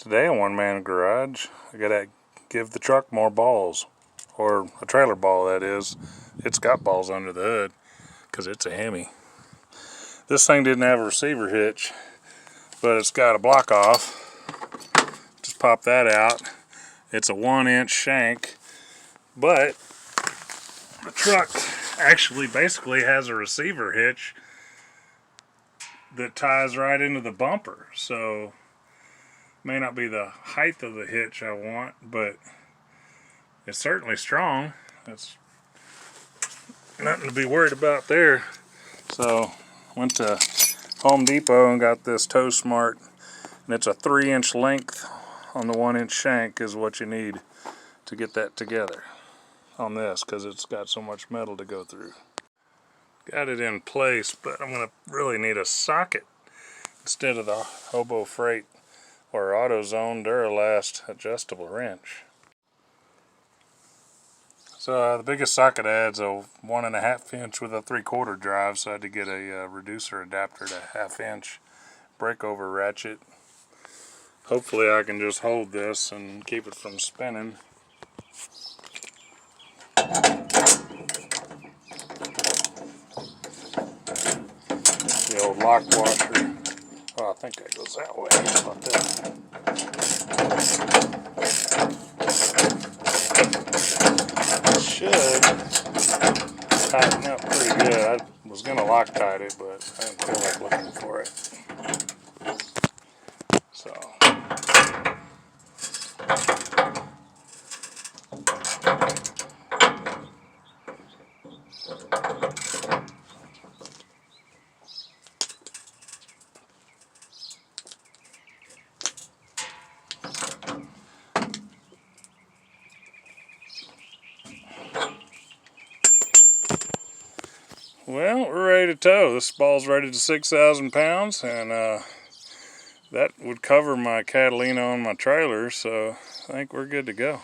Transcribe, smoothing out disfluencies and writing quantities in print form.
Today on One Man Garage, I gotta give the truck more balls, or a trailer ball that is. It's got balls under the hood because it's a Hemi. This thing didn't have a receiver hitch, but it's got a block off. Just pop that out. It's a 1-inch shank, but the truck actually basically has a receiver hitch that ties right into the bumper, so may not be the height of the hitch I want, but it's certainly strong. That's nothing to be worried about there. So went to Home Depot and got this Toe Smart, and it's a 3-inch length on the 1-inch shank is what you need to get that together on this, because it's got so much metal to go through. Got it in place, but I'm gonna really need a socket instead of the Hobo Freight or AutoZone Duralast adjustable wrench. So the biggest socket I had is a 1.5 inch with a 3/4 drive, so I had to get a reducer adapter to 1/2 inch breakover ratchet. Hopefully I can just hold this and keep it from spinning. The old lock washer. Oh, I think that goes that way. How about that? Should tighten up pretty good. I was going to Loctite it, but I didn't feel like looking for it. So. Well, we're ready to tow. This ball's rated to 6,000 pounds, and that would cover my Catalina on my trailer, so I think we're good to go.